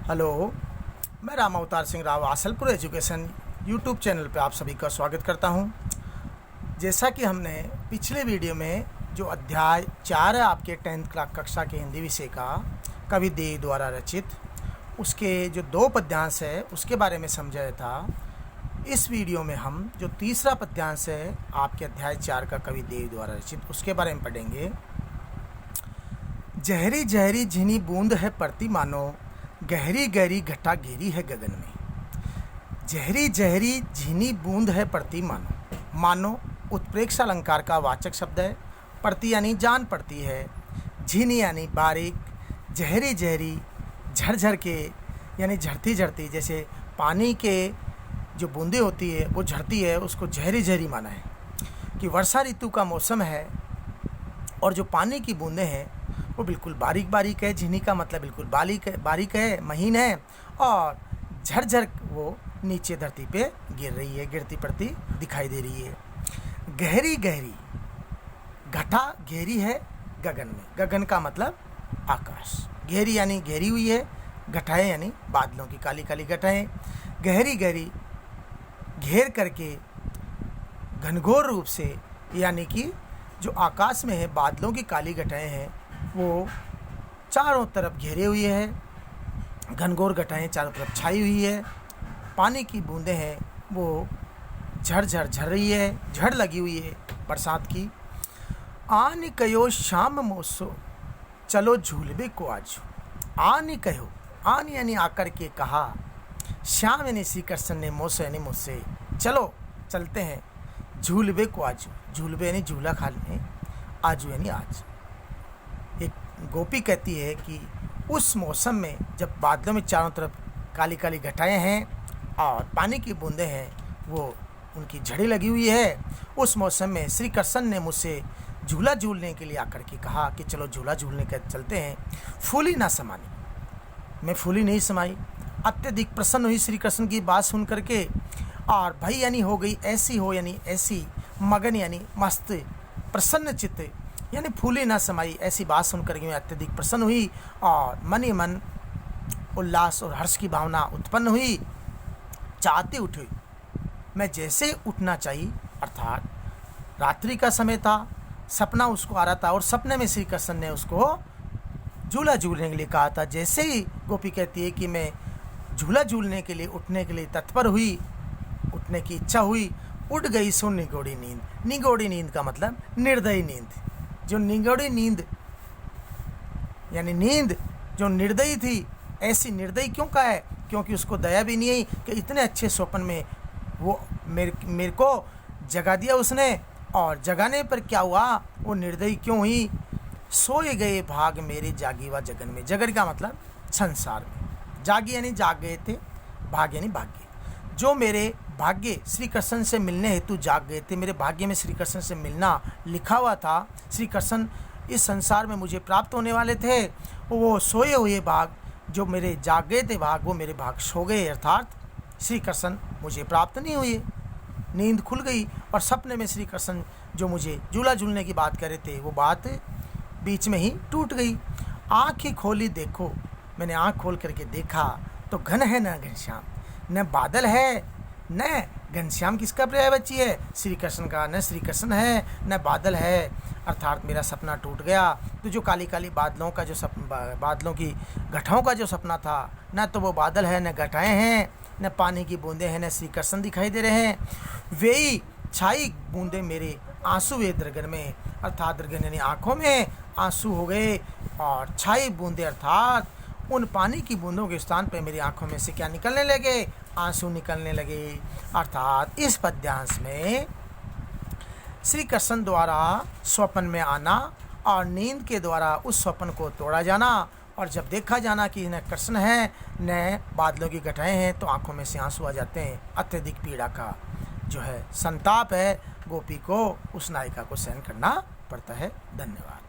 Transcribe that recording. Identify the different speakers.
Speaker 1: Hello, मैं Ram Avtar Singh Rao Asalpur education YouTube channel पे आप सभी का स्वागत करता हूं। जैसा कि हमने पिछले वीडियो में जो अध्याय 4 है आपके 10th क्लास कक्षा के हिंदी विषय का कवि देव द्वारा रचित, उसके जो 2 पद्यांश है उसके बारे में समझाया था। इस वीडियो में हम जो तीसरा पद्यांश है आपके अध्याय 4 का कवि देव द्वारा रचित उसके बारे में पढ़ेंगे। जहरी जहरी झिनी बूंद है पड़ती मानो, गहरी गहरी घटा घेरी है गगन में। जहरी जहरी झिनी बूंद है पड़ती मानो। मानो उत्प्रेक्ष अलंकार का वाचक शब्द है। पड़ती यानी जान पड़ती है। झिनी यानी बारीक। जहरी जहरी झरझर के यानी झड़ती झड़ती, जैसे पानी के जो बूंदें होती है वो झड़ती है, उसको जहरी जहरी माना है कि वर्षा ऋतु का मौसम है और जो पानी की बूंदें हैं वो बिल्कुल बारीक बारीक है। झिनी का मतलब बिल्कुल बारीक है, महीन है, और झरझर वो नीचे धरती पे गिर रही है, गिरती पड़ती दिखाई दे रही है। गहरी गहरी घटा घेरी है गगन में। गगन का मतलब आकाश। गहरी यानी घेरी हुई है, घटाएं यानी बादलों की काली काली घटाएं। गहरी गहरी घेर करके घनघोर रूप से, यानी कि जो आकाश में है बादलों की काली घटाएं हैं वो चारों तरफ घेरे हुई है। घनघोर घटाएं चारों तरफ छाई हुई है। पानी की बूंदें हैं वो झरझर झर रही है, झड़ लगी हुई है बरसात की। आन कहो शाम मोसो चलो झूलबे को आज। आन कहो, आन यानी आकर के कहा, श्याम यानी श्री कृष्ण ने, मोसो यानी मुझसे, चलो चलते हैं झूलबे को आज। झूलबे यानी झूला खाने, आजू यानी आज। एक गोपी कहती है कि उस मौसम में जब बादलों में चारों तरफ काली काली घटाएं हैं और पानी की बूंदें हैं वो उनकी झड़ी लगी हुई है, उस मौसम में श्री कृष्ण ने मुझसे झूला झूलने के लिए आकर के कहा कि चलो झूला झूलने के चलते हैं। फूली ना समानी, मैं फूली नहीं समाई। अत्यधिक प्रसन्न हुई श्री कृष्ण की बात सुन करके, और भई यानी हो गई, ऐसी हो यानी ऐसी, मगन यानी मस्त, प्रसन्न चित्त यानी फूली ना समाई। ऐसी बात सुनकर मैं अत्यधिक प्रसन्न हुई और मन ही मन उल्लास और हर्ष की भावना उत्पन्न हुई। चाहते उठे, मैं जैसे उठना चाहिए, अर्थात रात्रि का समय था, सपना उसको आ रहा था और सपने में श्री कृष्ण ने उसको झूला झूलने के लिए कहा था। जैसे ही गोपी कहती है कि मैं झूला झूलने के लिए उठने के लिए तत्पर हुई, उठने की इच्छा हुई, उठ गई सो निगोड़ी नींद। निगोड़ी नींद का मतलब निर्दयी नींद। जो निगोड़ी नींद यानी नींद जो निर्दयी थी, ऐसी निर्दयी क्यों कहा है? क्योंकि उसको दया भी नहीं आई कि इतने अच्छे स्वप्न में वो मेरे को जगा दिया उसने, और जगाने पर क्या हुआ, वो निर्दयी क्यों हुई? सोए गए भाग मेरे जागी व जगन में। जगन का मतलब संसार में। जागी यानी जाग गए थे, भाग यानी भाग्य। जो मेरे भाग्य श्री कृष्ण से मिलने हेतु जाग गए थे, मेरे भाग्य में श्री कृष्ण से मिलना लिखा हुआ था, श्री कृष्ण इस संसार में मुझे प्राप्त होने वाले थे, वो सोए हुए भाग जो मेरे जाग गए थे भाग, वो मेरे भाग सो गए, अर्थात श्री कृष्ण मुझे प्राप्त नहीं हुए। नींद खुल गई और सपने में श्री कृष्ण जो मुझे झूला झूलने की बात कर रहे थे वो बात बीच में ही टूट गई। आँखें खोली देखो, मैंने आँख खोल करके देखा तो घन है न घनश्याम, न बादल है न घनश्याम। किसका पर्याय बची है? श्री कृष्ण का। न श्री कृष्ण है न बादल है, अर्थात मेरा सपना टूट गया। तो जो काली काली बादलों का जो बादलों की घटाओं का जो सपना था, न तो वो बादल है, न घटाएं हैं, न पानी की बूंदें हैं, न श्री कृष्ण दिखाई दे रहे हैं। वे छाई बूंदें मेरे आंसू हुए दरगन में, अर्थात दरगन यानी आँखों में आंसू हो गए, और छाई बूंदें अर्थात उन पानी की बूंदों के स्थान पर मेरी आंखों में से क्या निकलने लगे? आंसू निकलने लगे। अर्थात इस पद्यांश में श्री कृष्ण द्वारा स्वप्न में आना और नींद के द्वारा उस स्वप्न को तोड़ा जाना, और जब देखा जाना कि न कृष्ण है न बादलों की घटाएं हैं तो आंखों में से आंसू आ जाते हैं। अत्यधिक पीड़ा का जो है संताप है गोपी को, उस नायिका को सहन करना पड़ता है। धन्यवाद।